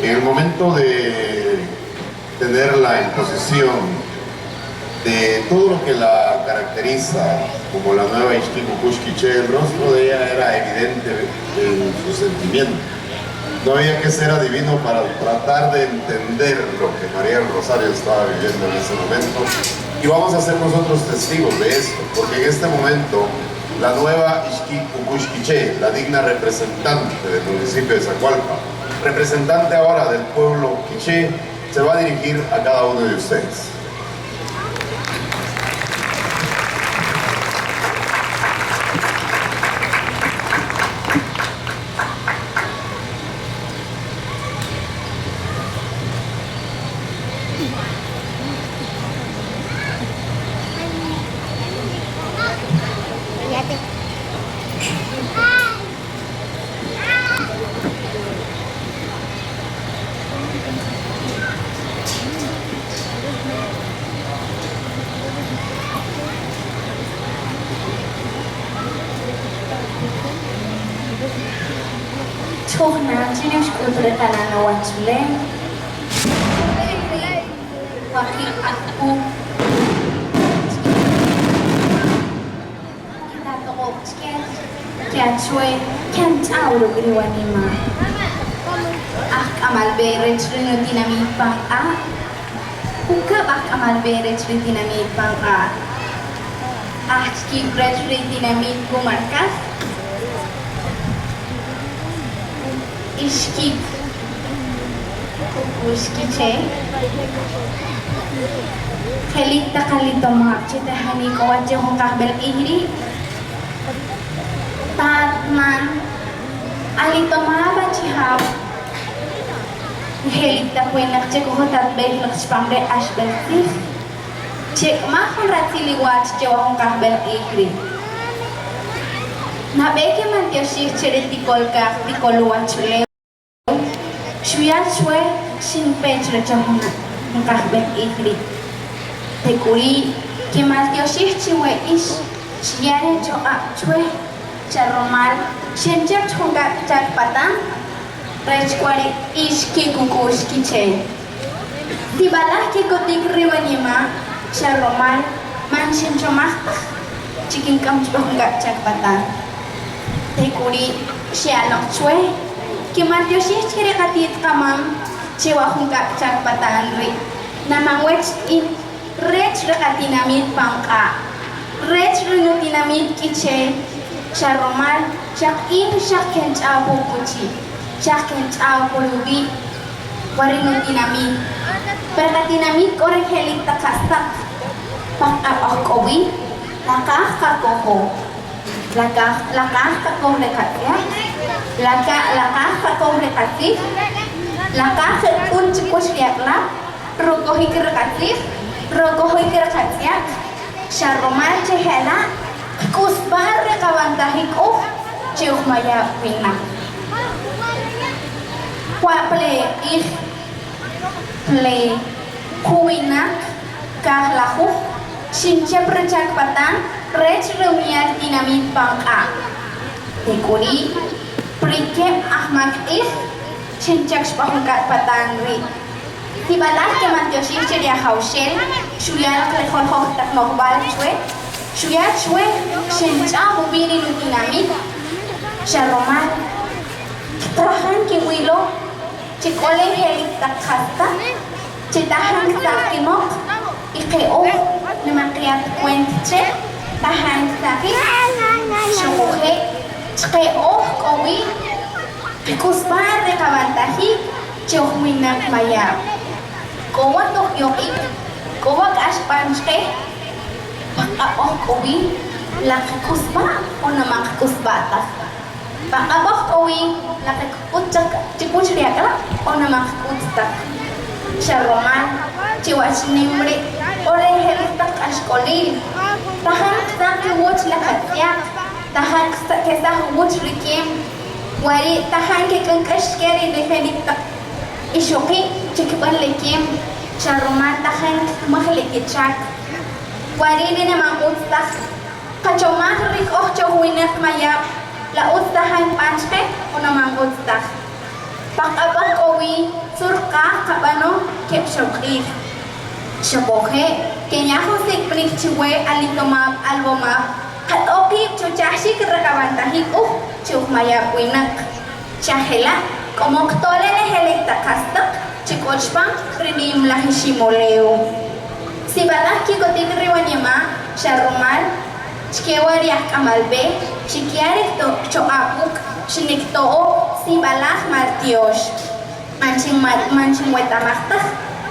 En el momento de tenerla en posesión de todo lo que la caracteriza como la nueva Ixquic Ucuxquiché, el rostro de ella era evidente en su sentimiento. No había que ser adivino para tratar de entender lo que María del Rosario estaba viviendo en ese momento. Y vamos a ser nosotros testigos de esto, porque en este momento la nueva Ixquic Ucuxquiché, la digna representante del municipio de Zacualpa, representante ahora del pueblo quiché, se va a dirigir a cada uno de ustedes. Tuhna jenis kudretan awan suleng wakil aku kita toko sket kia chue kian tau lo griwanima amal beret rino dinamit pang a buka amal beret rino dinamit pang a ki beret rino dinamit gumarkas Ixquic Ucuxquiché Helita kalito mapchita haniko wache hongkahbel ihri Tatman alito mahaba chihab Helita puenak cheko hotat bel lakspamre ashbel sih Cek mahon ratili wach chewa hongkahbel ihri Nabeke mantiosih ceretikol tikoluan chule Shuya chue sin petre chahuna Nkahbek ihri Tekuri Kimaltiosih chiwe ish Shiyare choa chue Charomal Shenjak chunga chakpatan Rechkwari ish kikukush kiche Tibalah kikotik riwanima Charomal Man shenchomak Chikin kam chunga chakpatan Tekuri Shialok chue Kimatyoshih chiri katit kamam Chewa hungka chakpatan ri Namang wech in Rech rekatinamit pangka Rech renutinamit kiche Charomal Chak in chak kench abu kuchi Chak kench abu lubi Warinutinamit Perkatinamit korek helik takastak Pang akowi Lakah kakoho Lakah kakoh lekatya Lakah kakoh lekatih Lakah ketun cikus liaklah Rogohi kerekatih Rogohi kerekatyak Syaromal cehela Kusbar rekawantahik Ciuh maya wina Waple ih Ple Kuwinak Kahlahu Sinca percakpatan Rech reumiat dinamit pangka Tekuri Prikem ahmak ih Sincak sepahungkat patangri Tibalah kemantiosih ceria hausel Suyal kelekon hotak nohbal cue Suyal cue Sinca mubini nutinamit Syaromat Terahan kiwilo Cikole helik tak khasta Citahan sakimok Ikeo Nemakiat kuentce Tahan sakit Syukuhe Cikeo kowi Kusbar rekawantahi Ciuh minak mayab Kowa tok yoki Kowa kaaspanske Pakaboh kowi Laki kusba O namak kusbata Pakaboh kowi Laki kutsak Cipuch riakala O namak kutstak Syaroman Ciwa sinimri Ore helitak askolil Tahan ksaki wuch lakatyak Tahan kesah wuch rikim Wari tahan ke kengkash keri de helitak Isyoki cikipan likim Syaroman tahan mahlikitsak Wari ni namang utstak Kacomah rik cahuinak mayap La ustahan panspek O namang utstak Pakabang kowi que shokri shokoje que ñajo se prichwe alitomab albomab hatoki chuchashi que recabantaji chukmaya puinak chahela como tole lehelita kastak chikochpan rinim la hishimoleo si balas ki kotik riwanyama sharumal chkewariak amalbe chikiarek to choapuk shinikto si balas martiosh mancing wetamachtas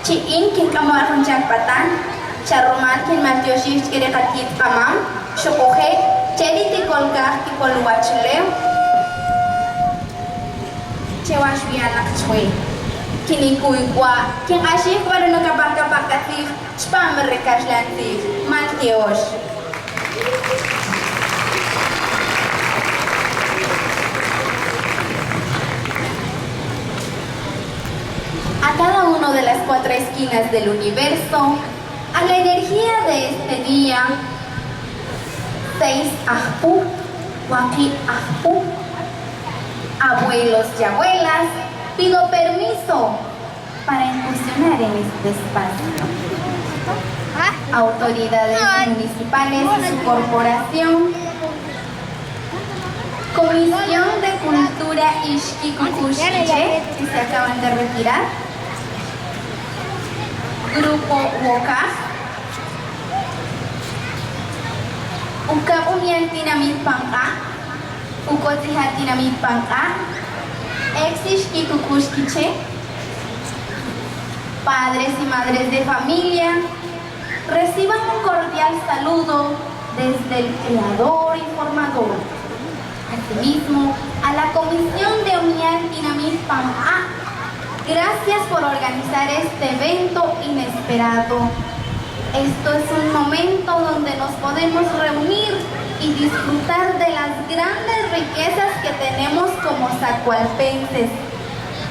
chiin kin kamarun chakpatan sharumal kin martiosh kire katit kamam shokoje cheri tikolka tikolwachleo chewash bianak chwe kinikuigwa kin ashik para nakabakabakati spam rekashlanti martiosh. A cada uno de las 4 esquinas del universo, a la energía de este día, 6 Ajpu, Waki Ajpu, abuelos y abuelas, pido permiso para incursionar en este espacio. Autoridades municipales y su corporación, Comisión de Cultura Ixquicucuxiche, que se acaban de retirar, Grupo Woka, Ukabumiantinamilpanka, Ukotihatinamilpanka, Ex-Ixquicucuxiche, padres y madres de familia, reciban un cordial saludo desde el creador y formador. Asimismo, a la Comisión de Omiantinamilpanka, gracias por organizar este evento inesperado. Esto es un momento donde nos podemos reunir y disfrutar de las grandes riquezas que tenemos como zacualpenses,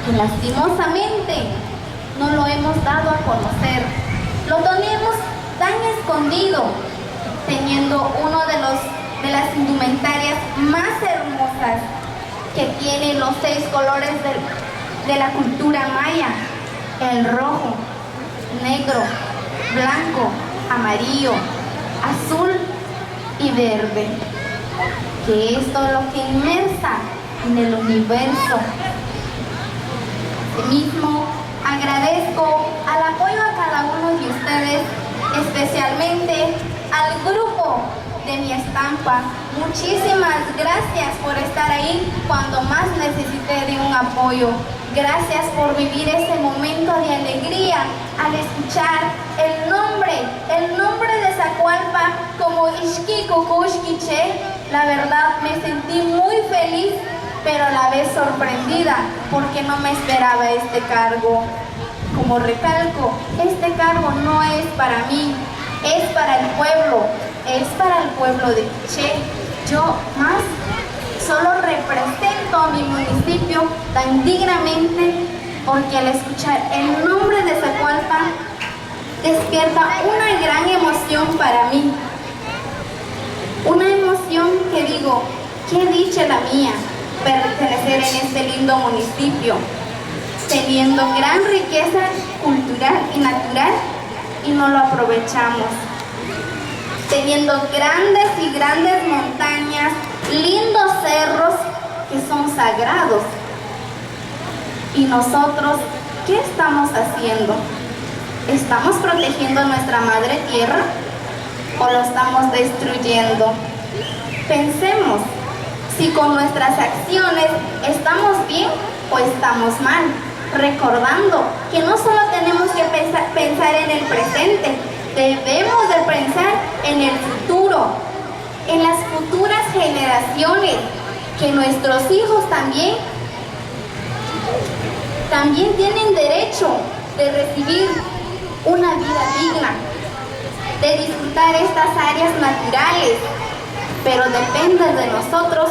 que lastimosamente no lo hemos dado a conocer. Lo tenemos tan escondido, teniendo uno de las indumentarias más hermosas que tienen los 6 colores de la cultura maya: el rojo, negro, blanco, amarillo, azul y verde, que es todo lo que inmersa en el universo. Asimismo, agradezco al apoyo a cada uno de ustedes, especialmente al grupo de Mi Estampa. Muchísimas gracias por estar ahí cuando más necesité de un apoyo. Gracias por vivir ese momento de alegría al escuchar el nombre de Zacualpa como Ixquicucuxquiche. La verdad me sentí muy feliz, pero a la vez sorprendida porque no me esperaba este cargo. Como recalco, este cargo no es para mí, es para el pueblo, es para el pueblo de Quiché. Yo más solo represento a mi municipio tan dignamente, porque al escuchar el nombre de Zacualpa despierta una gran emoción para mí. Una emoción que digo, qué dicha la mía, pertenecer en este lindo municipio, teniendo gran riqueza cultural y natural y no lo aprovechamos. Teniendo grandes montañas, lindos cerros que son sagrados. ¿Y nosotros qué estamos haciendo? ¿Estamos protegiendo nuestra madre tierra o lo estamos destruyendo? Pensemos si con nuestras acciones estamos bien o estamos mal, recordando que no solo tenemos que pensar en el presente, debemos de pensar en el futuro, en las futuras generaciones, que nuestros hijos también tienen derecho de recibir una vida digna, de disfrutar estas áreas naturales, pero depende de nosotros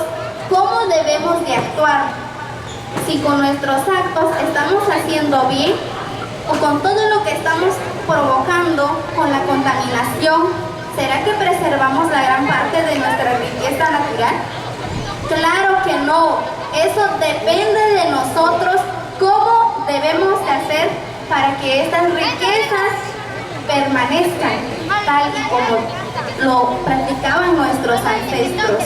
cómo debemos de actuar, si con nuestros actos estamos haciendo bien o con todo lo que estamos provocando con la contaminación. ¿Será que preservamos la gran parte de nuestra riqueza natural? Claro que no. Eso depende de nosotros, cómo debemos de hacer para que que estas riquezas permanezcan tal y como lo practicaban nuestros ancestros,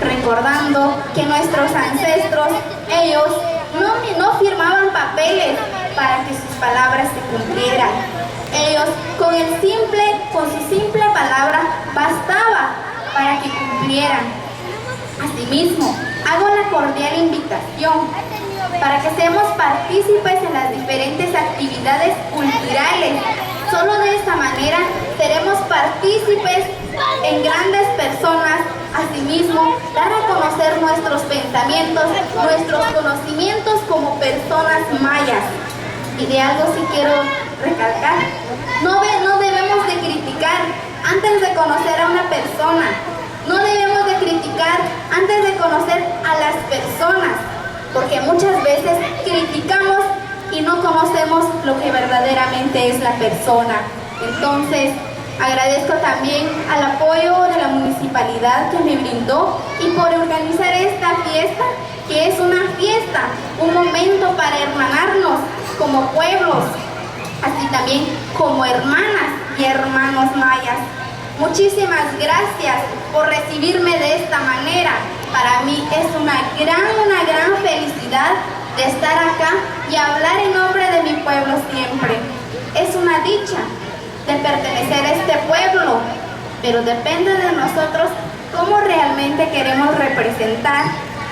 recordando que nuestros ancestros, ellos no firmaban papeles para que sus palabras se cumplieran. Ellos con su simple palabra bastaba para que cumplieran. Asimismo, hago la cordial invitación para que seamos partícipes en las diferentes actividades culturales. Solo de esta manera seremos partícipes en grandes personas. Asimismo, dar a conocer nuestros pensamientos, nuestros conocimientos como personas mayas. Y de algo sí quiero recalcar: no debemos de criticar antes de conocer a una persona. No debemos de criticar antes de conocer a las personas, porque muchas veces criticamos y no conocemos lo que verdaderamente es la persona. Entonces, agradezco también al apoyo de la municipalidad que me brindó y por organizar esta fiesta, que es una fiesta, un momento para hermanarnos como pueblos, así también como hermanas y hermanos mayas. Muchísimas gracias por recibirme de esta manera. Para mí es una gran felicidad de estar acá y hablar en nombre de mi pueblo siempre. Es una dicha de pertenecer a este pueblo, pero depende de nosotros cómo realmente queremos representar,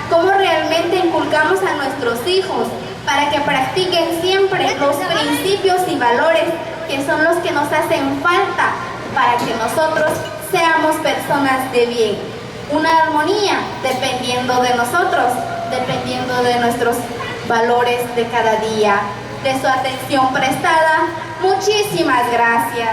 cómo realmente inculcamos a nuestros hijos para que practiquen siempre los principios y valores que son los que nos hacen falta para que nosotros seamos personas de bien. Una armonía dependiendo de nosotros, dependiendo de nuestros valores de cada día, de su atención prestada. Muchísimas gracias.